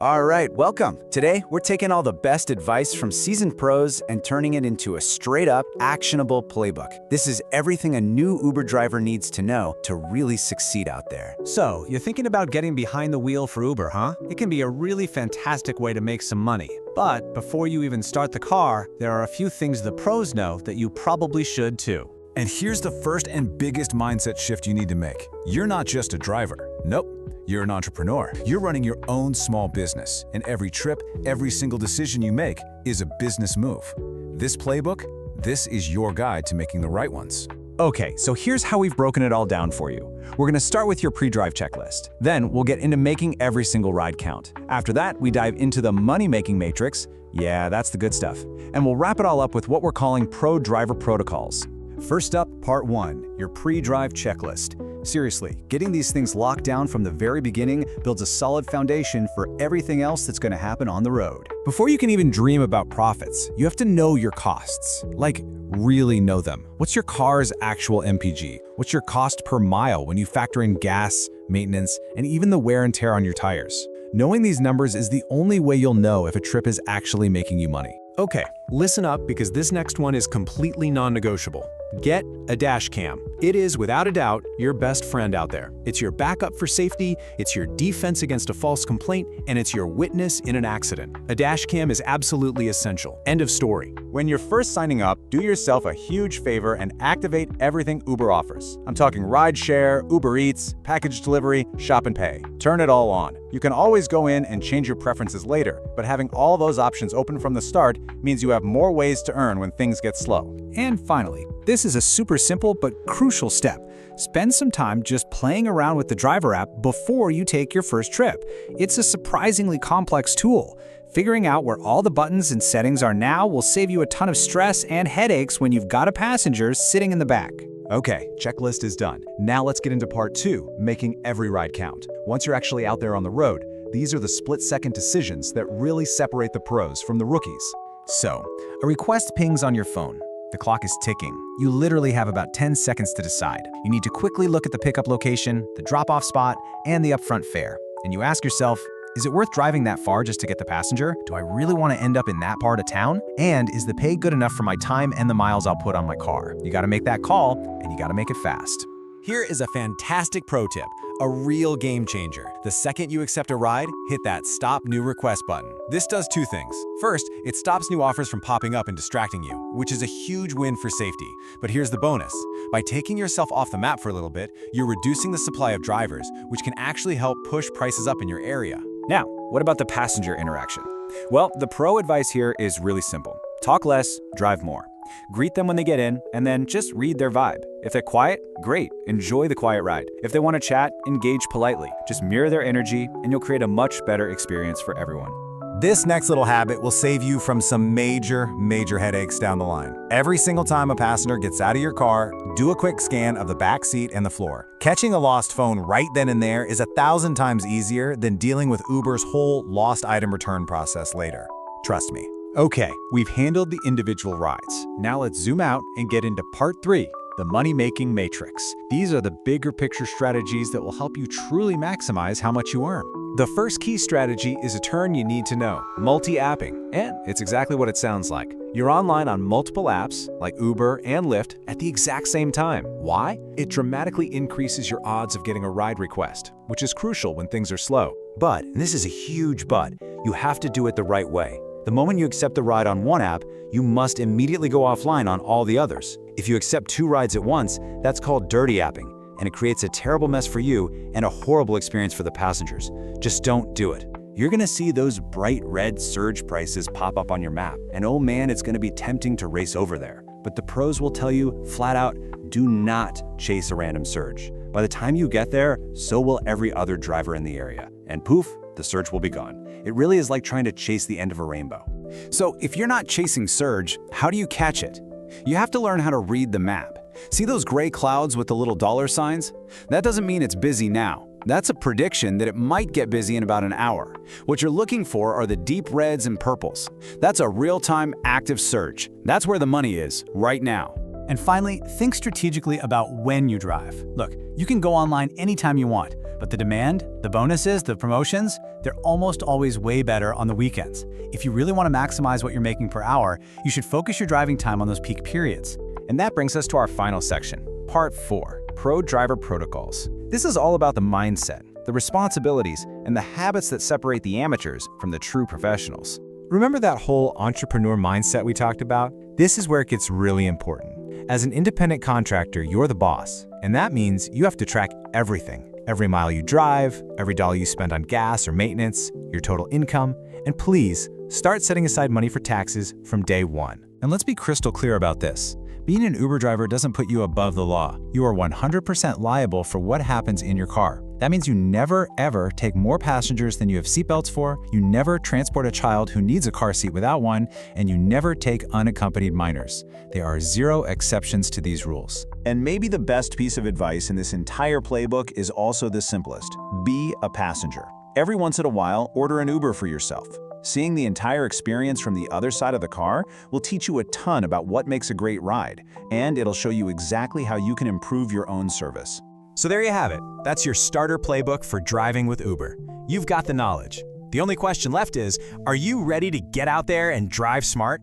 All right, welcome. Today, we're taking all the best advice from seasoned pros and turning it into a straight-up, actionable playbook. This is everything a new Uber driver needs to know to really succeed out there. So, you're thinking about getting behind the wheel for Uber, huh? It can be a really fantastic way to make some money. But before you even start the car, there are a few things the pros know that you probably should too. And here's the first and biggest mindset shift you need to make. You're not just a driver. Nope. You're an entrepreneur. You're running your own small business, and every trip, every single decision you make is a business move. This playbook, this is your guide to making the right ones. Okay, so here's how we've broken it all down for you. We're gonna start with your pre-drive checklist. Then we'll get into making every single ride count. After that, we dive into the money-making matrix. Yeah, that's the good stuff. And we'll wrap it all up with what we're calling pro-driver protocols. First up, part 1, your pre-drive checklist. Seriously, getting these things locked down from the very beginning builds a solid foundation for everything else that's going to happen on the road. Before you can even dream about profits, you have to know your costs. Like, really know them. What's your car's actual MPG? What's your cost per mile when you factor in gas, maintenance, and even the wear and tear on your tires? Knowing these numbers is the only way you'll know if a trip is actually making you money. Okay, listen up because this next one is completely non-negotiable. Get a dash cam. It is, without a doubt, your best friend out there. It's your backup for safety, it's your defense against a false complaint, and it's your witness in an accident. A dash cam is absolutely essential. End of story. When you're first signing up, do yourself a huge favor and activate everything Uber offers. I'm talking rideshare, Uber Eats, package delivery, shop and pay. Turn it all on. You can always go in and change your preferences later, but having all those options open from the start means you have more ways to earn when things get slow. And finally, this is a super simple but crucial step. Spend some time just playing around with the driver app before you take your first trip. It's a surprisingly complex tool. Figuring out where all the buttons and settings are now will save you a ton of stress and headaches when you've got a passenger sitting in the back. Okay, checklist is done. Now let's get into part 2, making every ride count. Once you're actually out there on the road, these are the split-second decisions that really separate the pros from the rookies. So, a request pings on your phone. The clock is ticking. You literally have about 10 seconds to decide. You need to quickly look at the pickup location, the drop-off spot, and the upfront fare. And you ask yourself, is it worth driving that far just to get the passenger? Do I really want to end up in that part of town? And is the pay good enough for my time and the miles I'll put on my car? You gotta make that call, and you gotta make it fast. Here is a fantastic pro tip, a real game changer. The second you accept a ride, hit that Stop New Request button. This does two things. First, it stops new offers from popping up and distracting you, which is a huge win for safety. But here's the bonus. By taking yourself off the map for a little bit, you're reducing the supply of drivers, which can actually help push prices up in your area. Now, what about the passenger interaction? Well, the pro advice here is really simple. Talk less, drive more. Greet them when they get in, and then just read their vibe. If they're quiet, great, enjoy the quiet ride. If they want to chat, engage politely. Just mirror their energy, and you'll create a much better experience for everyone. This next little habit will save you from some major headaches down the line. Every single time a passenger gets out of your car, do a quick scan of the back seat and the floor. Catching a lost phone right then and there is 1,000 times easier than dealing with Uber's whole lost item return process later. Trust me. Okay, we've handled the individual rides. Now let's zoom out and get into part 3, the money-making matrix. These are the bigger picture strategies that will help you truly maximize how much you earn. The first key strategy is a term you need to know, multi-apping, and it's exactly what it sounds like. You're online on multiple apps, like Uber and Lyft, at the exact same time. Why? It dramatically increases your odds of getting a ride request, which is crucial when things are slow. But, and this is a huge but, you have to do it the right way. The moment you accept the ride on one app, you must immediately go offline on all the others. If you accept 2 rides at once, that's called dirty apping, and it creates a terrible mess for you and a horrible experience for the passengers. Just don't do it. You're gonna see those bright red surge prices pop up on your map, and oh man, it's gonna be tempting to race over there. But the pros will tell you flat out, do not chase a random surge. By the time you get there, so will every other driver in the area, and poof, the surge will be gone. It really is like trying to chase the end of a rainbow. So if you're not chasing surge, how do you catch it? You have to learn how to read the map. See those gray clouds with the little dollar signs? That doesn't mean it's busy now. That's a prediction that it might get busy in about an hour. What you're looking for are the deep reds and purples. That's a real-time active surge. That's where the money is, right now. And finally, think strategically about when you drive. Look, you can go online anytime you want, But the demand, the bonuses, the promotions, they're almost always way better on the weekends. If you really want to maximize what you're making per hour, you should focus your driving time on those peak periods. And that brings us to our final section, Part 4, Pro Driver Protocols. This is all about the mindset, the responsibilities, and the habits that separate the amateurs from the true professionals. Remember that whole entrepreneur mindset we talked about? This is where it gets really important. As an independent contractor, you're the boss, and that means you have to track everything. Every mile you drive, every dollar you spend on gas or maintenance, your total income, and please, start setting aside money for taxes from day one. And let's be crystal clear about this. Being an Uber driver doesn't put you above the law. You are 100% liable for what happens in your car. That means you never, ever take more passengers than you have seatbelts for, you never transport a child who needs a car seat without one, and you never take unaccompanied minors. There are 0 exceptions to these rules. And maybe the best piece of advice in this entire playbook is also the simplest. Be a passenger. Every once in a while, order an Uber for yourself. Seeing the entire experience from the other side of the car will teach you a ton about what makes a great ride, and it'll show you exactly how you can improve your own service. So there you have it. That's your starter playbook for driving with Uber. You've got the knowledge. The only question left is, are you ready to get out there and drive smart?